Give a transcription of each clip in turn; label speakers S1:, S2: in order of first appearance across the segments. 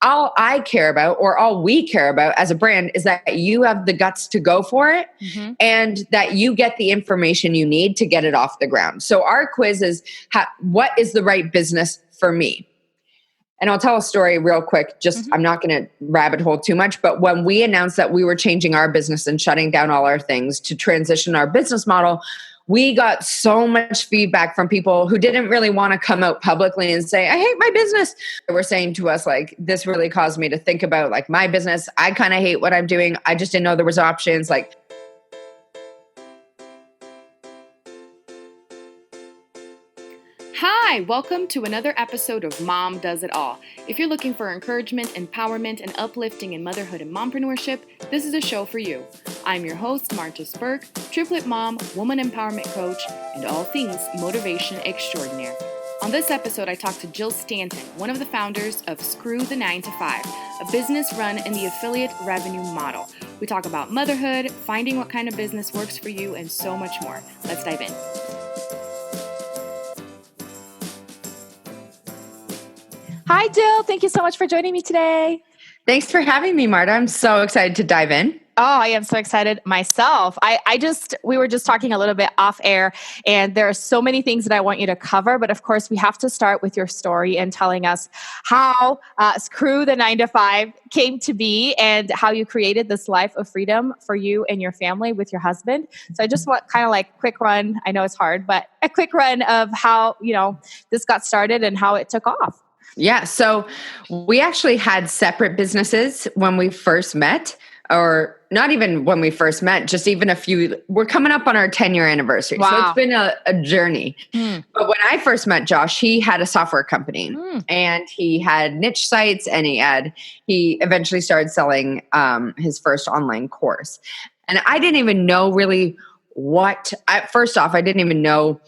S1: all I care about, or all we care about as a brand, is that you have the guts to go for it, and that you get the information you need to get it off the ground. So our quiz is, what is the right business for me? And I'll tell a story real quick. Just, I'm not going to rabbit hole too much, but when we announced that we were changing our business and shutting down all our things to transition our business model, we got so much feedback from people who didn't really want to come out publicly and say, I hate my business. They were saying to us, like, this really caused me to think about like my business. I kind of hate what I'm doing. I just didn't know there was options. Like,
S2: Hi, welcome to another episode of Mom Does It All. If you're looking for encouragement, empowerment, and uplifting in motherhood and mompreneurship, this is a show for you. I'm your host, Marta Spurk, triplet mom, woman empowerment coach, and all things motivation extraordinaire. On this episode, I talked to Jill Stanton, one of the founders of Screw the 9 to 5, a business run in the affiliate revenue model. We talk about motherhood, finding what kind of business works for you, and so much more. Let's dive in.
S3: Hi, Jill. Thank you so much for joining me today.
S1: thanks for having me, Marta. I'm so excited to dive in.
S3: Oh, I am so excited myself. We were just talking a little bit off air, and there are so many things that I want you to cover. But of course, we have to start with your story and telling us how Screw the 9 to 5 came to be and how you created this life of freedom for you and your family with your husband. So I just want kind of like quick run. I know it's hard, but a quick run of how, this got started and how it took off.
S1: Yeah. So we actually had separate businesses when we first met, or not even when we first met, just even we're coming up on our 10-year anniversary.
S3: Wow.
S1: So it's been a journey. But when I first met Josh, he had a software company and he had niche sites, and he eventually started selling his first online course. And I didn't even know really first off, I didn't even know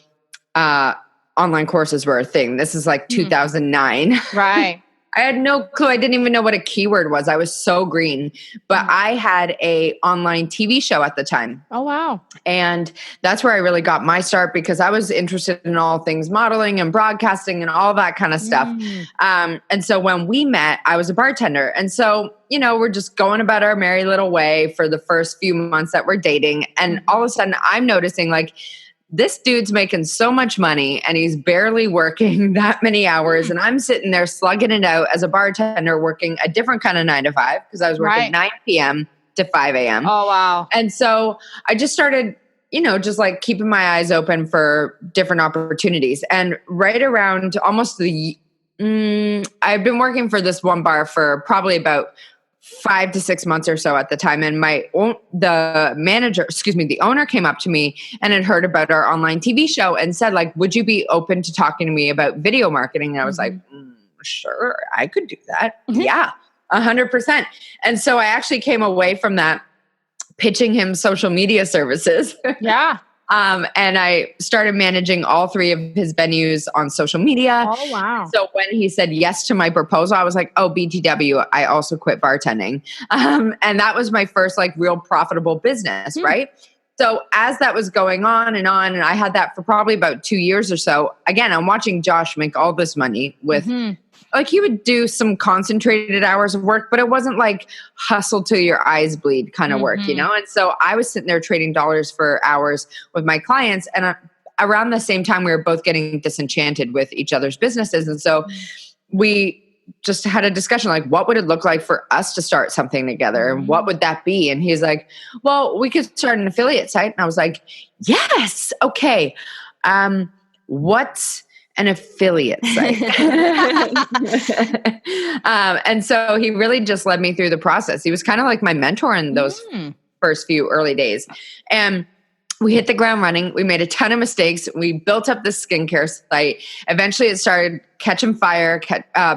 S1: online courses were a thing. This is like 2009.
S3: Right.
S1: I had no clue. I didn't even know what a keyword was. I was so green. But I had a online TV show at the time.
S3: Oh, wow.
S1: And that's where I really got my start, because I was interested in all things modeling and broadcasting and all that kind of stuff. And so when we met, I was a bartender. And so, we're just going about our merry little way for the first few months that we're dating. And all of a sudden I'm noticing, like, this dude's making so much money and he's barely working that many hours. And I'm sitting there slugging it out as a bartender, working a different kind of 9 to 5, because I was working 9 p.m. to 5 a.m.
S3: Oh, wow.
S1: And so I just started, just like keeping my eyes open for different opportunities. And right around almost I've been working for this one bar for probably about 5 to 6 months or so at the time. And the owner came up to me and had heard about our online TV show and said, like, would you be open to talking to me about video marketing? And I was like, sure, I could do that. Yeah, 100%. And so I actually came away from that pitching him social media services.
S3: Yeah.
S1: And I started managing all 3 of his venues on social media.
S3: Oh, wow.
S1: So when he said yes to my proposal, I was like, oh, BTW, I also quit bartending. And that was my first like real profitable business, right? So as that was going on, and I had that for probably about 2 years or so, again, I'm watching Josh make all this money with like, he would do some concentrated hours of work, but it wasn't like hustle till your eyes bleed kind of work, And so I was sitting there trading dollars for hours with my clients. And around the same time, we were both getting disenchanted with each other's businesses. And so we just had a discussion, like, what would it look like for us to start something together? And what would that be? And he's like, well, we could start an affiliate site. And I was like, yes. Okay. What's an affiliate site? And so he really just led me through the process. He was kind of like my mentor in those first few early days. And we hit the ground running. We made a ton of mistakes. We built up this skincare site. Eventually it started catching fire,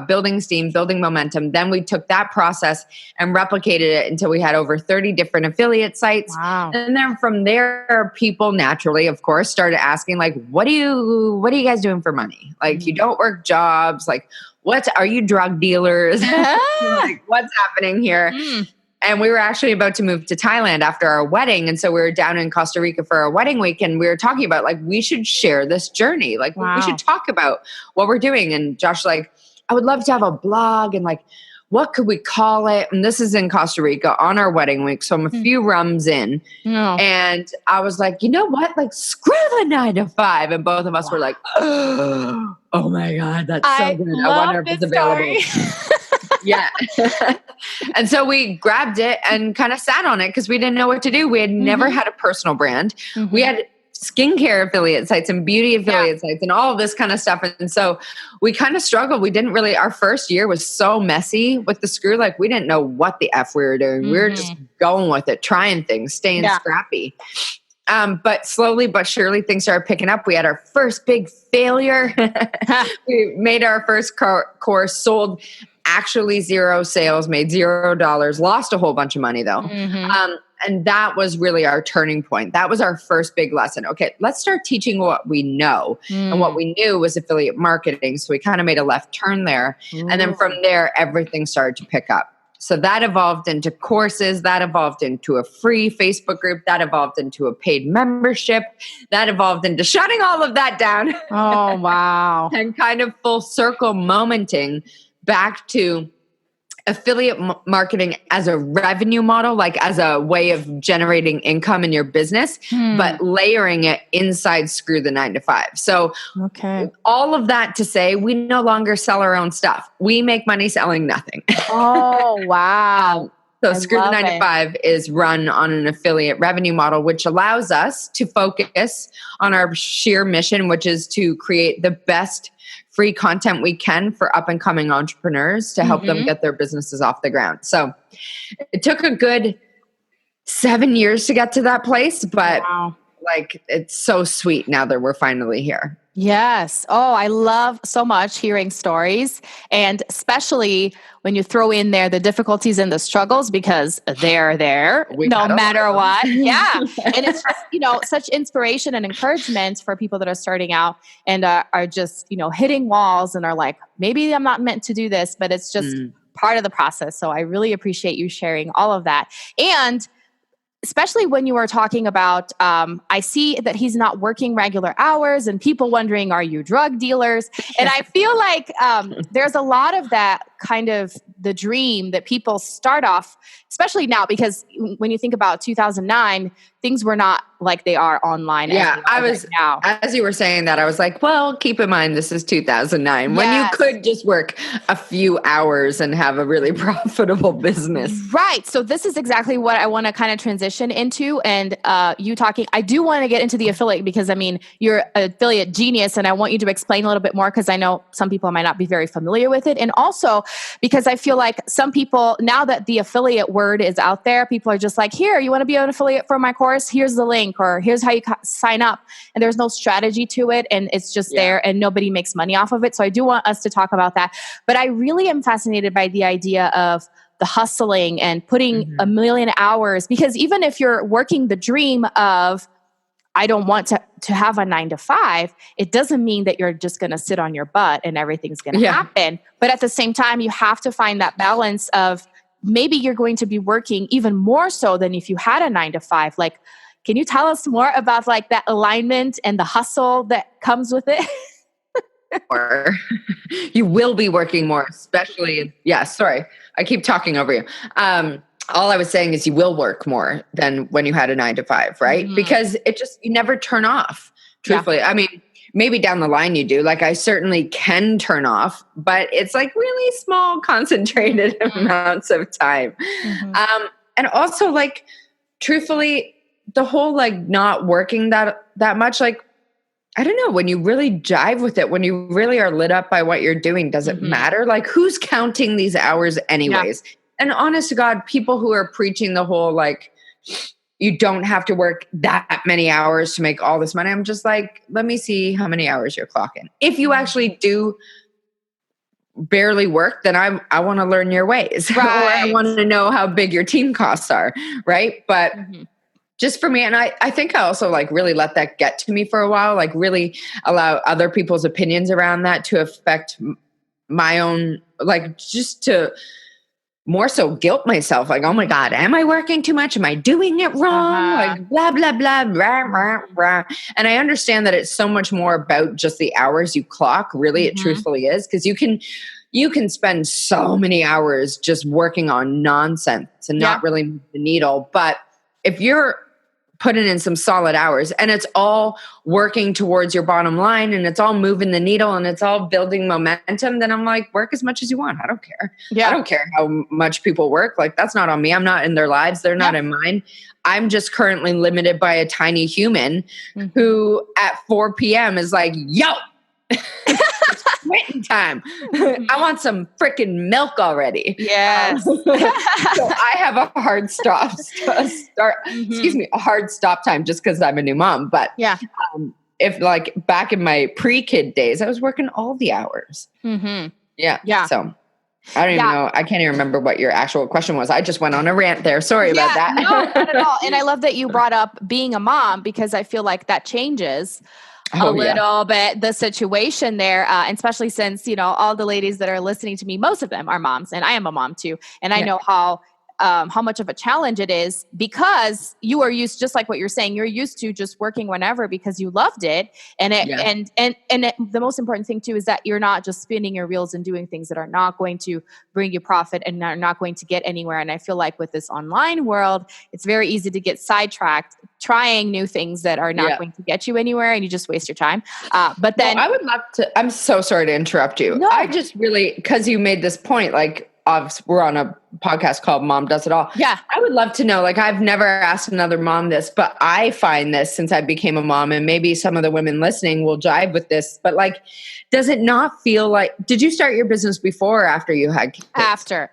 S1: building steam, building momentum. Then we took that process and replicated it until we had over 30 different affiliate sites.
S3: Wow.
S1: And then from there, people naturally, of course, started asking, like, what are you guys doing for money? Like, you don't work jobs. Like, are you drug dealers? Like, what's happening here? And we were actually about to move to Thailand after our wedding. And so we were down in Costa Rica for our wedding week. And we were talking about, like, we should share this journey. Like, we should talk about what we're doing. And Josh, like, I would love to have a blog. And like, what could we call it? And this is in Costa Rica on our wedding week. So I'm a few rums in.
S3: No.
S1: And I was like, you know what? Like, screw the 9 to 5. And both of us were like, oh my God, that's so good. I wonder if it's available. Yeah. And so we grabbed it and kind of sat on it because we didn't know what to do. We had never had a personal brand. We had skincare affiliate sites and beauty affiliate sites and all of this kind of stuff. And so we kind of struggled. We didn't really, our first year was so messy with the Screw. Like, we didn't know what the F we were doing. We were just going with it, trying things, staying scrappy. But slowly but surely things started picking up. We had our first big failure. We made our first course, sold actually 0 sales, made $0, lost a whole bunch of money though. And that was really our turning point. That was our first big lesson. Okay, let's start teaching what we know. And what we knew was affiliate marketing. So we kind of made a left turn there. And then from there, everything started to pick up. So that evolved into courses, that evolved into a free Facebook group, that evolved into a paid membership, that evolved into shutting all of that down.
S3: Oh, wow.
S1: And kind of full circle momenting back to affiliate marketing as a revenue model, like as a way of generating income in your business, but layering it inside Screw the 9 to 5. So all of that to say, we no longer sell our own stuff. We make money selling nothing.
S3: Oh, wow.
S1: So Screw the 9 to 5 is run on an affiliate revenue model, which allows us to focus on our sheer mission, which is to create the best free content we can for up and coming entrepreneurs to help them get their businesses off the ground. So it took a good 7 years to get to that place, but like, it's so sweet now that we're finally here.
S3: Yes. Oh, I love so much hearing stories, and especially when you throw in there the difficulties and the struggles, because they're there no matter what. Yeah. And it's just, such inspiration and encouragement for people that are starting out and are just, hitting walls and are like, maybe I'm not meant to do this, but it's just part of the process. So I really appreciate you sharing all of that. And especially when you were talking about, I see that he's not working regular hours and people wondering, are you drug dealers? And I feel like there's a lot of that kind of the dream that people start off, especially now, because when you think about 2009, things were not like they are online.
S1: Yeah, I was, now. As you were saying that, I was like, well, keep in mind, this is 2009 when you could just work a few hours and have a really profitable business.
S3: Right. So this is exactly what I want to kind of transition into. And you talking, I do want to get into the affiliate because you're an affiliate genius and I want you to explain a little bit more because I know some people might not be very familiar with it. And also because I feel like some people, now that the affiliate word is out there, people are just like, here, you want to be an affiliate for my course? Here's the link, or here's how you sign up. And there's no strategy to it. And it's just there and nobody makes money off of it. So I do want us to talk about that. But I really am fascinated by the idea of the hustling and putting a million hours, because even if you're working the dream of, I don't want to have a 9 to 5, it doesn't mean that you're just going to sit on your butt and everything's going to happen. But at the same time, you have to find that balance of maybe you're going to be working even more so than if you had a 9 to 5. Like, can you tell us more about like that alignment and the hustle that comes with it?
S1: Or you will be working more, especially. Sorry, I keep talking over you. All I was saying is you will work more than when you had a 9 to 5, right? Because you never turn off, truthfully. I mean, maybe down the line you do. Like, I certainly can turn off, but it's like really small, concentrated amounts of time. And also, like, truthfully, the whole like not working that much, like, I don't know, when you really jive with it, when you really are lit up by what you're doing, does it matter? Like, who's counting these hours anyways? And honest to God, people who are preaching the whole, like, you don't have to work that many hours to make all this money. I'm just like, let me see how many hours you're clocking. If you actually do barely work, then I want to learn your ways. Right. Or I want to know how big your team costs are. Right. But just for me, and I think I also like really let that get to me for a while, like really allow other people's opinions around that to affect my own, like, just to more so guilt myself, like, oh my God, am I working too much? Am I doing it wrong? Like, blah, blah, blah, rah, rah, rah. And I understand that it's so much more about just the hours you clock. Really, it truthfully is, because you you can spend so many hours just working on nonsense and not really move the needle. But if you're putting in some solid hours and it's all working towards your bottom line and it's all moving the needle and it's all building momentum, then I'm like, work as much as you want. I don't care. I don't care how much people work. Like, that's not on me. I'm not in their lives. They're not in mine. I'm just currently limited by a tiny human who at 4 p.m. is like, yo, it's quitting time. I want some freaking milk already.
S3: Yes.
S1: So I have a hard stop a hard stop time just because I'm a new mom. But if like back in my pre-kid days, I was working all the hours. Yeah. So I don't even know. I can't even remember what your actual question was. I just went on a rant there. Sorry about that.
S3: No, not at all. And I love that you brought up being a mom, because I feel like that changes a little bit the situation there, and especially since, you know, all the ladies that are listening to me, most of them are moms, and I am a mom too. And I know how much of a challenge it is, because you are used, just like what you're saying, you're used to just working whenever because you loved it. And the most important thing too is that you're not just spinning your wheels and doing things that are not going to bring you profit and are not going to get anywhere. And I feel like with this online world, it's very easy to get sidetracked trying new things that are not going to get you anywhere, and you just waste your time. But then
S1: I would love to, I'm so sorry to interrupt you. No. I just really, because you made this point, like, we're on a podcast called Mom Does It All. Yeah. I would love to know, like, I've never asked another mom this, but I find this since I became a mom, and maybe some of the women listening will jive with this, but like, does it not feel like, did you start your business before or after you had kids?
S3: After.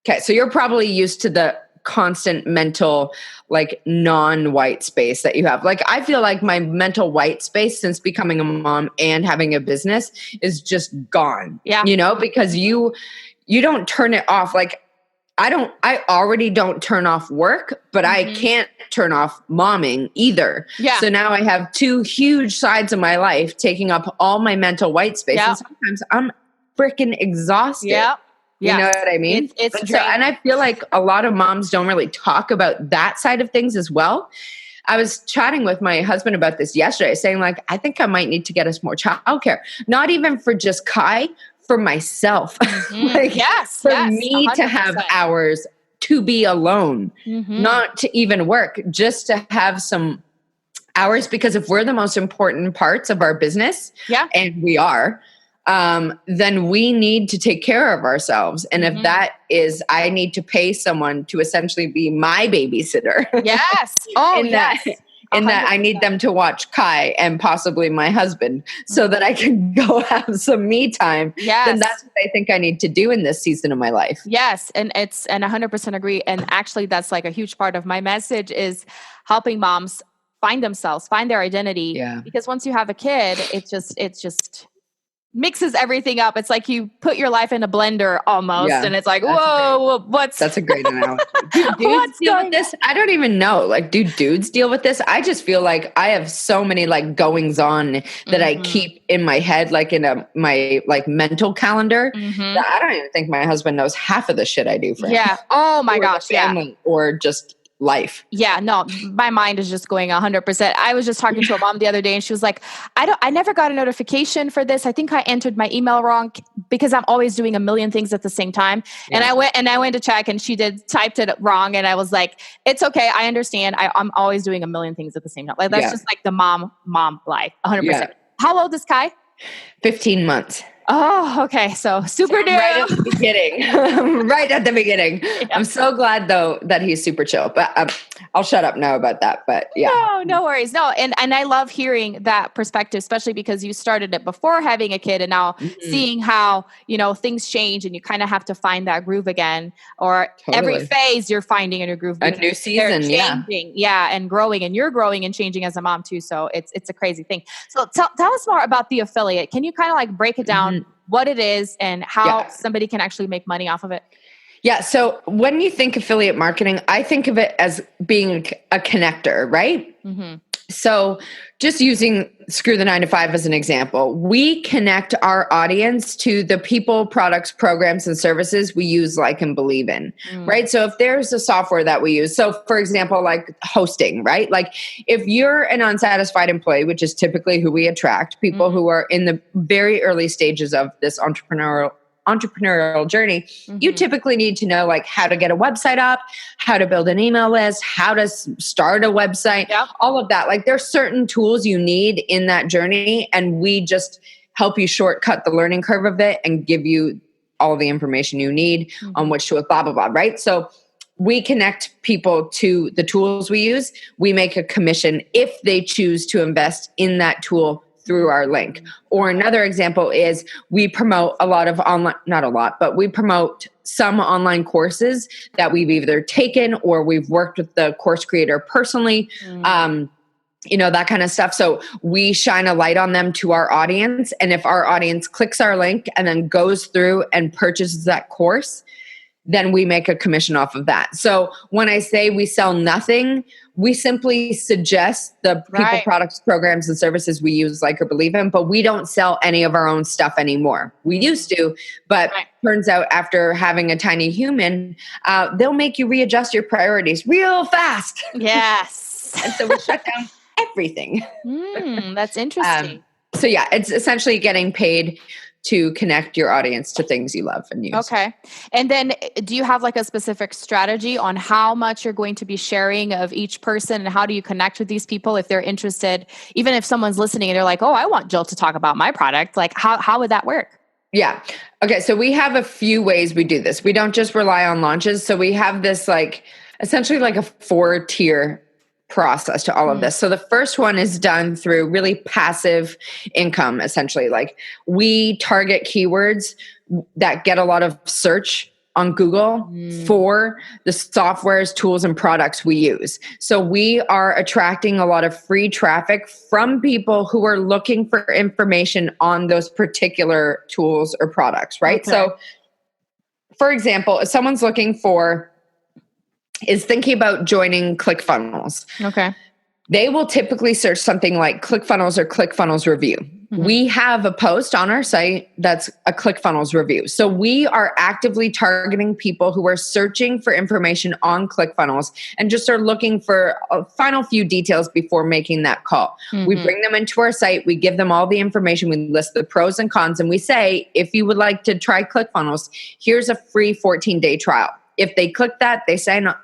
S1: Okay. So you're probably used to the constant mental, like, non-white space that you have. Like, I feel like my mental white space since becoming a mom and having a business is just gone. Yeah. You know, because you don't turn it off. Like, I already don't turn off work, but I can't turn off momming either. Yeah. So now I have two huge sides of my life taking up all my mental white space. And sometimes I'm freaking exhausted. Yeah. You know what I mean? It's so, and I feel like a lot of moms don't really talk about that side of things as well. I was chatting with my husband about this yesterday, saying, like, I think I might need to get us more childcare. Not even for just Kai, for myself. Like, for me 100%. To have hours to be alone, not to even work, just to have some hours, because if we're the most important parts of our business, and we are, then we need to take care of ourselves. And if that is, I need to pay someone to essentially be my babysitter. Yes. Oh, yes. And that I need them to watch Kai and possibly my husband so that I can go have some me time. Yes. Then that's what I think I need to do in this season of my life.
S3: Yes. And I 100% agree. And actually that's like a huge part of my message is helping moms find themselves, find their identity. Yeah. Because once you have a kid, it's just mixes everything up. It's like you put your life in a blender almost, and it's like, whoa,
S1: that's a great analogy. Do dudes deal with this? I don't even know. Like, do dudes deal with this? I just feel like I have so many like goings on that I keep in my head, like in my like mental calendar, that I don't even think my husband knows half of the shit I do for him.
S3: Yeah. Oh my gosh.
S1: Family, or just life.
S3: Yeah, no, my mind is just going 100%. I was just talking to a mom the other day, and she was like, I never got a notification for this. I think I entered my email wrong, because I'm always doing a million things at the same time. Yeah. And I went to check, and she typed it wrong. And I was like, it's okay. I understand. I'm always doing a million things at the same time. Like, that's just like the mom life, 100%. Yeah. How old is Kai?
S1: 15 months.
S3: Oh, okay. So super new.
S1: Right at the beginning. Right at the beginning. Yeah. I'm so glad though that he's super chill, but I'll shut up now about that. But yeah.
S3: No worries. No. And I love hearing that perspective, especially because you started it before having a kid, and now seeing how, you know, things change and you kind of have to find that groove again, or every phase you're finding in your groove.
S1: A new season.
S3: Yeah. And growing, and you're growing and changing as a mom too. So it's a crazy thing. So tell us more about the affiliate. Can you kind of like break it down? What it is and how somebody can actually make money off of it?
S1: Yeah. So when you think affiliate marketing, I think of it as being a connector, right? So just using Screw the 9 to 5 as an example, we connect our audience to the people, products, programs, and services we use, like, and believe in, right? So if there's a software that we use, so for example, like hosting, right? Like, if you're an unsatisfied employee, which is typically who we attract, people who are in the very early stages of this entrepreneurial entrepreneurial journey, you typically need to know like how to get a website up, how to build an email list, how to start a website, all of that. Like there's certain tools you need in that journey, and we just help you shortcut the learning curve of it and give you all the information you need on which to blah, blah, blah, right? So we connect people to the tools we use. We make a commission if they choose to invest in that tool through our link. Or another example is we promote a lot of online, not a lot, but we promote some online courses that we've either taken or we've worked with the course creator personally, that kind of stuff. So we shine a light on them to our audience. And if our audience clicks our link and then goes through and purchases that course, then we make a commission off of that. So when I say we sell nothing, we simply suggest the people, products, programs, and services we use, like, or believe in, but we don't sell any of our own stuff anymore. We used to, but turns out after having a tiny human, they'll make you readjust your priorities real fast.
S3: Yes.
S1: And so we shut down everything.
S3: That's interesting.
S1: So yeah, it's essentially getting paid to connect your audience to things you love and use.
S3: Okay. And then do you have like a specific strategy on how much you're going to be sharing of each person, and how do you connect with these people if they're interested, even if someone's listening and they're like, oh, I want Jill to talk about my product. Like how would that work?
S1: Yeah. Okay. So we have a few ways we do this. We don't just rely on launches. So we have this like essentially like a 4-tier process to all of this. So the first one is done through really passive income, essentially. Like we target keywords that get a lot of search on Google for the softwares, tools, and products we use. So we are attracting a lot of free traffic from people who are looking for information on those particular tools or products, right? Okay. So for example, if someone's is thinking about joining ClickFunnels.
S3: Okay.
S1: They will typically search something like ClickFunnels or ClickFunnels review. We have a post on our site that's a ClickFunnels review. So we are actively targeting people who are searching for information on ClickFunnels and just are looking for a final few details before making that call. We bring them into our site. We give them all the information. We list the pros and cons. And we say, if you would like to try ClickFunnels, here's a free 14-day trial. If they click that, they sign up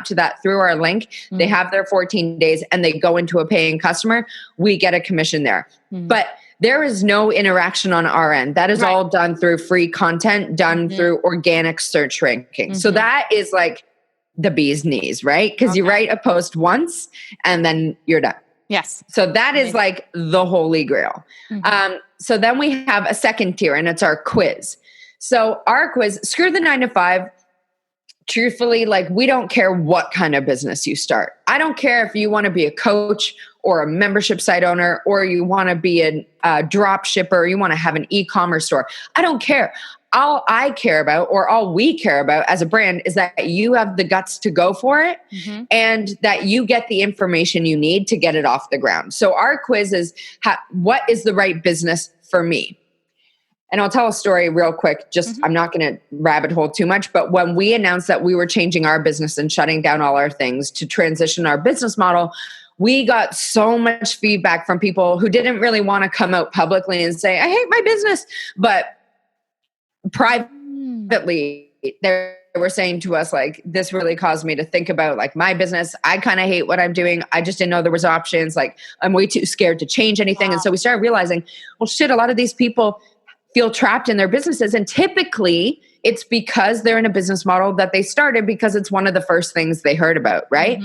S1: to that through our link, they have their 14 days and they go into a paying customer, we get a commission there. But there is no interaction on our end. That is all done through free content, done through organic search ranking. So that is like the bee's knees, right? Because you write a post once and then you're done.
S3: Yes.
S1: So that is like the holy grail. So then we have a second tier, and it's our quiz. So our quiz, screw the 9 to 5. Truthfully, like we don't care what kind of business you start. I don't care if you want to be a coach or a membership site owner, or you want to be a drop shipper, or you want to have an e-commerce store. I don't care. All I care about, or all we care about as a brand, is that you have the guts to go for it and that you get the information you need to get it off the ground. So our quiz is, what is the right business for me? And I'll tell a story real quick. I'm not going to rabbit hole too much, but when we announced that we were changing our business and shutting down all our things to transition our business model, we got so much feedback from people who didn't really want to come out publicly and say, I hate my business. But privately, they were saying to us, like, this really caused me to think about like my business. I kind of hate what I'm doing. I just didn't know there was options. Like, I'm way too scared to change anything. Wow. And so we started realizing, well, shit, a lot of these people feel trapped in their businesses. And typically it's because they're in a business model that they started because it's one of the first things they heard about, right?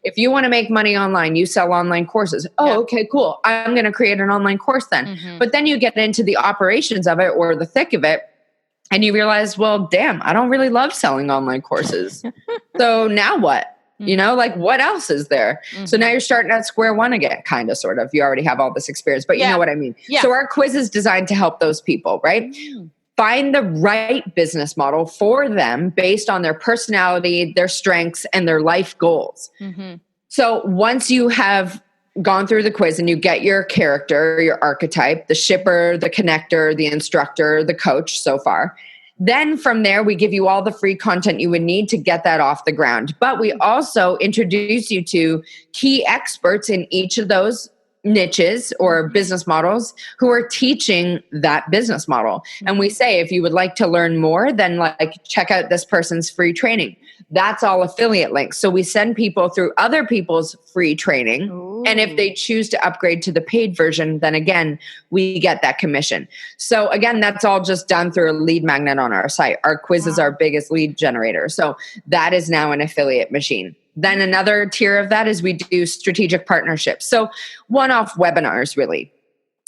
S1: If you want to make money online, you sell online courses. Oh, okay, cool. I'm going to create an online course then. But then you get into the operations of it or the thick of it, and you realize, well, damn, I don't really love selling online courses. So now what? You know, like what else is there? So now you're starting at square one again, kind of, sort of. You already have all this experience, but you know what I mean? So our quiz is designed to help those people, right? Find the right business model for them based on their personality, their strengths, and their life goals. So once you have gone through the quiz and you get your character, your archetype, the shipper, the connector, the instructor, the coach so far, then from there, we give you all the free content you would need to get that off the ground. But we also introduce you to key experts in each of those niches or business models who are teaching that business model. And we say, if you would like to learn more, then like check out this person's free training. That's all affiliate links. So we send people through other people's free training. Ooh. And if they choose to upgrade to the paid version, then again, we get that commission. So again, that's all just done through a lead magnet on our site. Our quiz is our biggest lead generator. So that is now an affiliate machine. Then another tier of that is we do strategic partnerships. So one-off webinars, really.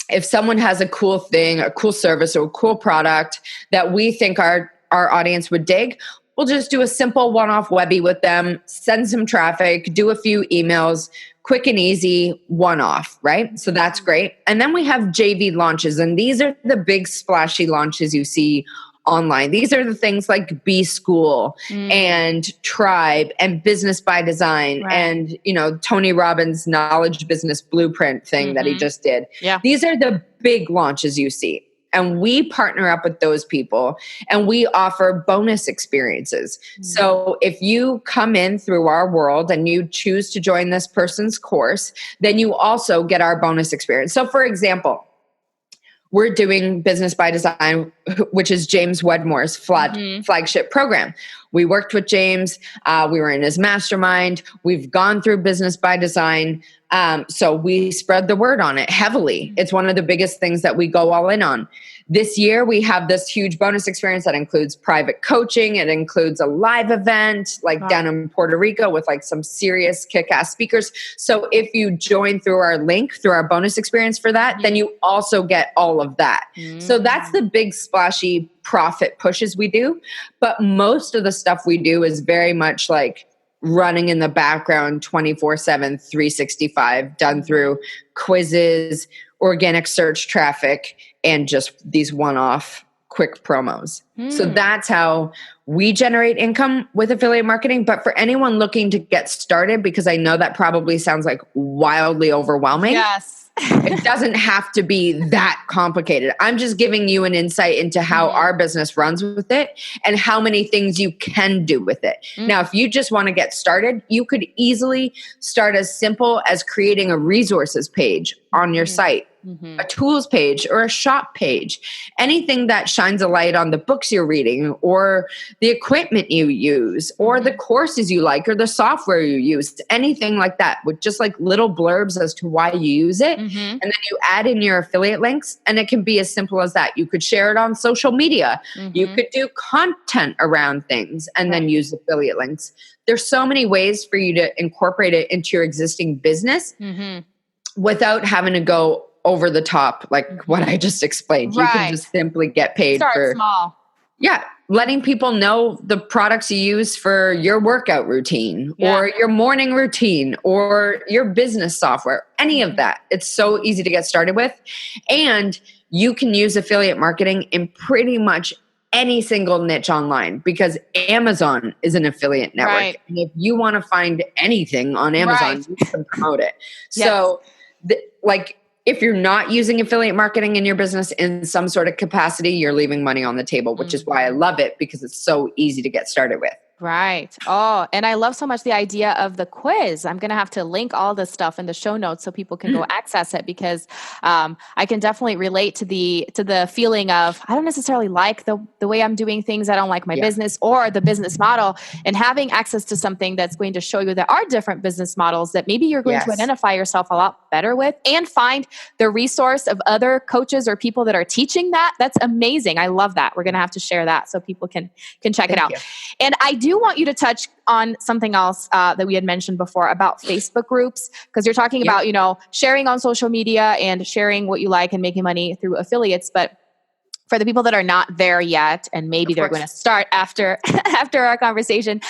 S1: If someone has a cool thing, a cool service, or a cool product that we think our audience would dig, we'll just do a simple one-off webby with them, send some traffic, do a few emails, quick and easy, one-off, right? So that's great. And then we have JV launches, and these are the big splashy launches you see online. These are the things like B School and Tribe and Business by Design and, Tony Robbins' knowledge business blueprint thing that he just did. Yeah. These are the big launches you see. And we partner up with those people and we offer bonus experiences. So if you come in through our world and you choose to join this person's course, then you also get our bonus experience. So for example, we're doing Business by Design, which is James Wedmore's flagship program. We worked with James. We were in his mastermind. We've gone through Business by Design. So we spread the word on it heavily. It's one of the biggest things that we go all in on. This year, we have this huge bonus experience that includes private coaching. It includes a live event down in Puerto Rico with some serious kick-ass speakers. So if you join through our link, through our bonus experience for that, then you also get all of that. So that's the big splashy profit pushes we do. But most of the stuff we do is very much running in the background 24/7, 365, done through quizzes, organic search traffic, and just these one-off quick promos. So that's how we generate income with affiliate marketing. But for anyone looking to get started, because I know that probably sounds wildly overwhelming.
S3: Yes.
S1: It doesn't have to be that complicated. I'm just giving you an insight into how our business runs with it and how many things you can do with it. Now, if you just want to get started, you could easily start as simple as creating a resources page on your site, a tools page or a shop page, anything that shines a light on the books you're reading or the equipment you use or the courses you like or the software you use, anything like that with just little blurbs as to why you use it. And then you add in your affiliate links, and it can be as simple as that. You could share it on social media. You could do content around things and then use affiliate links. There's so many ways for you to incorporate it into your existing business without having to go over the top like what I just explained. You can just simply get paid
S3: Start small.
S1: Yeah, letting people know the products you use for your workout routine or your morning routine or your business software, any of that. It's so easy to get started with. And you can use affiliate marketing in pretty much any single niche online because Amazon is an affiliate network. Right. And if you want to find anything on Amazon, you can promote it. So if you're not using affiliate marketing in your business in some sort of capacity, you're leaving money on the table, which is why I love it because it's so easy to get started with.
S3: Right. Oh, and I love so much the idea of the quiz. I'm going to have to link all this stuff in the show notes so people can go access it because I can definitely relate to the feeling of I don't necessarily like the way I'm doing things. I don't like my business or the business model, and having access to something that's going to show you there are different business models that maybe you're going to identify yourself a lot better with and find the resource of other coaches or people that are teaching that. That's amazing. I love that. We're going to have to share that so people can check it out. And I do want you to touch on something else that we had mentioned before about Facebook groups, because you're talking about, sharing on social media and sharing what you like and making money through affiliates. But for the people that are not there yet, and maybe they're going to start after our conversation,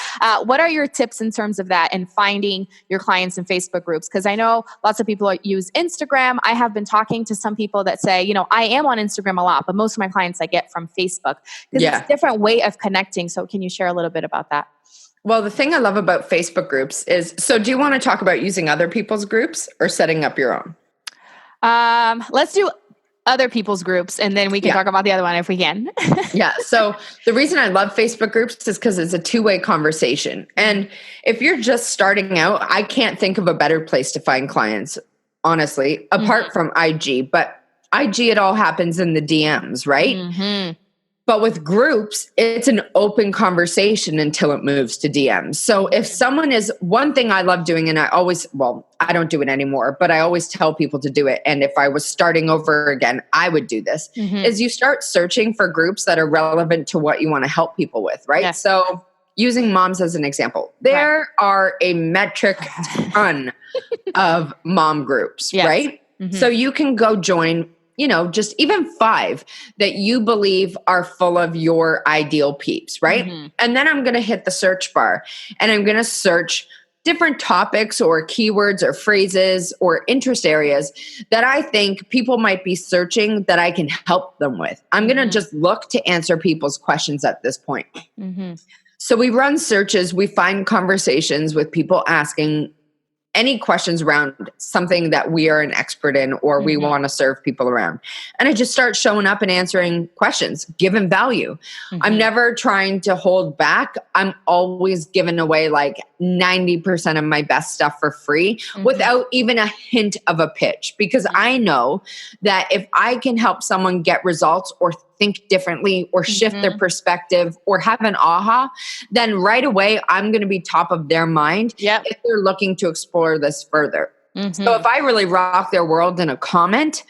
S3: what are your tips in terms of that and finding your clients in Facebook groups? Because I know lots of people use Instagram. I have been talking to some people that say, I am on Instagram a lot, but most of my clients I get from Facebook because it's a different way of connecting. So can you share a little bit about that?
S1: Well, the thing I love about Facebook groups is, so do you want to talk about using other people's groups or setting up your own?
S3: Let's do other people's groups, and then we can talk about the other one if we can.
S1: So the reason I love Facebook groups is because it's a two-way conversation. And if you're just starting out, I can't think of a better place to find clients honestly, apart from IG, but IG, it all happens in the DMs, right?
S3: Mm-hmm.
S1: But with groups, it's an open conversation until it moves to DMs. So if someone is, one thing I love doing, and I don't do it anymore, but I always tell people to do it. And if I was starting over again, I would do this, is you start searching for groups that are relevant to what you want to help people with, right?
S3: Yes.
S1: So using moms as an example, there are a metric ton of mom groups, right? So you can go join, just even 5 that you believe are full of your ideal peeps, right? And then I'm going to hit the search bar and I'm going to search different topics or keywords or phrases or interest areas that I think people might be searching that I can help them with. I'm going to just look to answer people's questions at this point. So we run searches, we find conversations with people asking any questions around something that we are an expert in or we want to serve people around. And I just start showing up and answering questions, giving value. I'm never trying to hold back. I'm always giving away like 90% of my best stuff for free without even a hint of a pitch, because I know that if I can help someone get results or think differently or shift their perspective or have an aha, then right away, I'm going to be top of their mind if they're looking to explore this further. So if I really rock their world in a comment,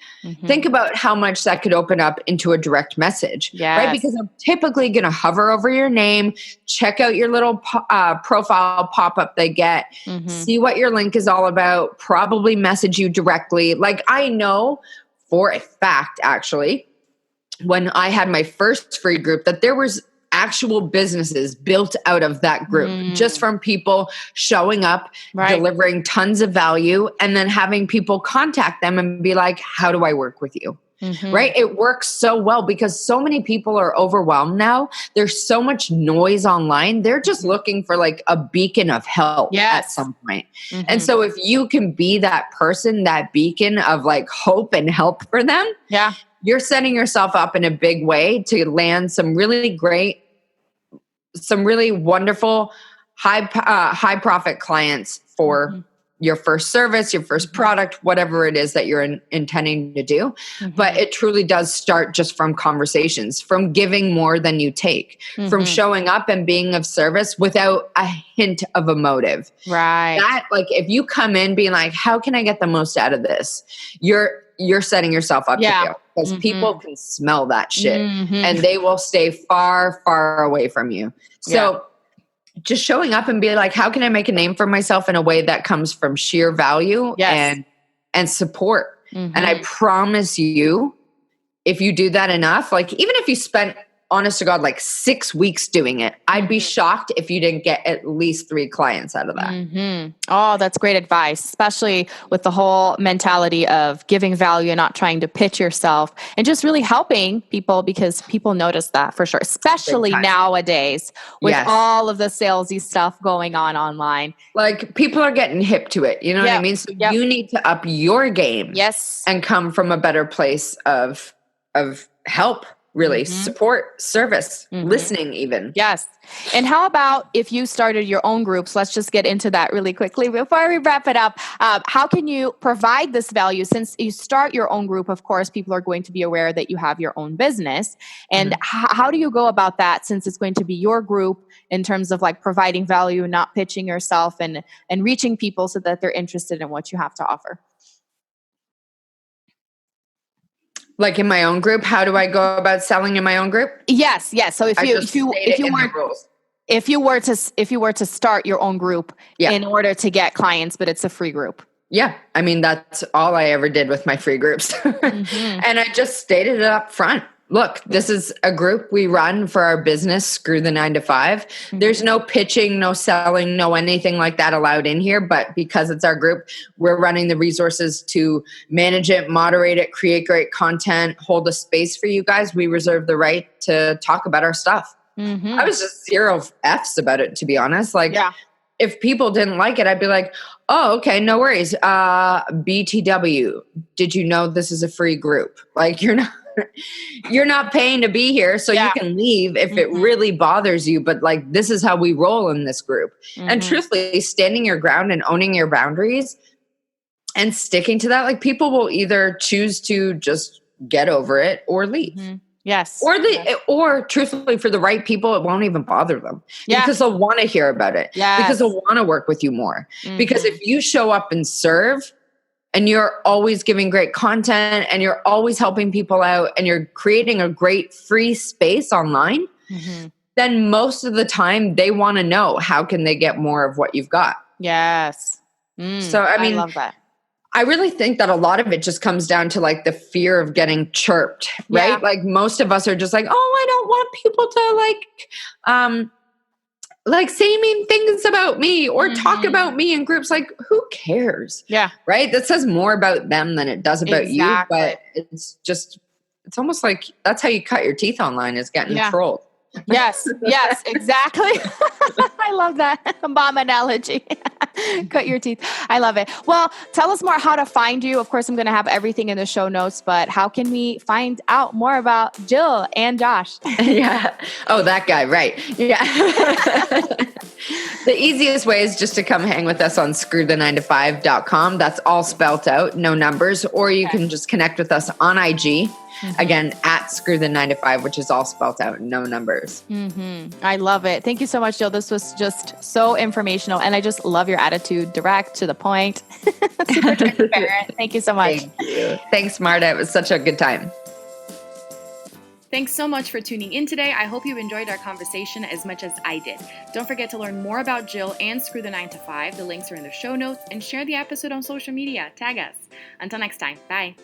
S1: think about how much that could open up into a direct message, right? Because I'm typically going to hover over your name, check out your little profile pop-up they get, see what your link is all about, probably message you directly. Like I know for a fact, actually, when I had my first free group, that there was actual businesses built out of that group just from people showing up, delivering tons of value, and then having people contact them and be like, how do I work with you? Right? It works so well because so many people are overwhelmed now. There's so much noise online. They're just looking for like a beacon of help at some point. And so if you can be that person, that beacon of like hope and help for them, you're setting yourself up in a big way to land some really great, some really wonderful, high profit clients for your first service, your first product, whatever it is that you're intending to do. But it truly does start just from conversations, from giving more than you take, from showing up and being of service without a hint of a motive.
S3: Right.
S1: That, like, if you come in being like, how can I get the most out of this? You're setting yourself up to fail, because people can smell that shit and they will stay far, far away from you. So just showing up and be like, how can I make a name for myself in a way that comes from sheer value and support? And I promise you, if you do that enough, like even if you spent, honest to God, like 6 weeks doing it, I'd be shocked if you didn't get at least 3 clients out of that.
S3: Oh, that's great advice, especially with the whole mentality of giving value and not trying to pitch yourself and just really helping people, because people notice that for sure, especially nowadays with all of the salesy stuff going on online.
S1: Like people are getting hip to it. You know what I mean? So you need to up your game and come from a better place of help. Really support, service, listening even.
S3: Yes. And how about if you started your own groups? Let's just get into that really quickly before we wrap it up. How can you provide this value? Since you start your own group, of course, people are going to be aware that you have your own business. And how do you go about that, since it's going to be your group, in terms of like providing value, not pitching yourself, and reaching people so that they're interested in what you have to offer?
S1: Like in my own group, how do I go about selling in my own group?
S3: Yes. So if you were to start your own group in order to get clients, but it's a free group.
S1: Yeah. I mean, that's all I ever did with my free groups. And I just stated it up front. Look, this is a group we run for our business. Screw the 9 to 5. There's no pitching, no selling, no anything like that allowed in here. But because it's our group, we're running the resources to manage it, moderate it, create great content, hold a space for you guys. We reserve the right to talk about our stuff. I was just 0 F's about it, to be honest. Like, if people didn't like it, I'd be like, oh, okay, no worries. BTW, did you know this is a free group? Like, you're not paying to be here, so you can leave if it really bothers you. But like, this is how we roll in this group. And truthfully, standing your ground and owning your boundaries, and sticking to that. Like people will either choose to just get over it or leave.
S3: Mm-hmm. Yes.
S1: Or truthfully, for the right people, it won't even bother them because they'll want to hear about it, because they'll want to work with you more. Because if you show up and serve and you're always giving great content and you're always helping people out and you're creating a great free space online, then most of the time they want to know how can they get more of what you've got.
S3: Yes.
S1: So, I mean,
S3: love that.
S1: I really think that a lot of it just comes down to like the fear of getting chirped, right?
S3: Yeah.
S1: Like most of us are just like, oh, I don't want people to like say mean things about me or talk about me in groups. Like, who cares?
S3: Yeah.
S1: Right? That says more about them than it does about you. But it's almost like that's how you cut your teeth online, is getting trolled.
S3: Yes, exactly. I love that mom analogy. Cut your teeth. I love it. Well, tell us more how to find you. Of course, I'm going to have everything in the show notes, but how can we find out more about Jill and Josh?
S1: Yeah. Oh, that guy. Right. Yeah. The easiest way is just to come hang with us on screwthe9to5.com. That's all spelt out, no numbers, or you can just connect with us on IG. Again, at screwthe9to5, which is all spelled out, no numbers.
S3: I love it. Thank you so much, Jill. This was just so informational. And I just love your attitude, direct, to the point. Super transparent. Thank you so much.
S1: Thank you. Thanks, Marta. It was such a good time.
S2: Thanks so much for tuning in today. I hope you enjoyed our conversation as much as I did. Don't forget to learn more about Jill and Screw the 9 to 5. The links are in the show notes, and share the episode on social media. Tag us. Until next time. Bye.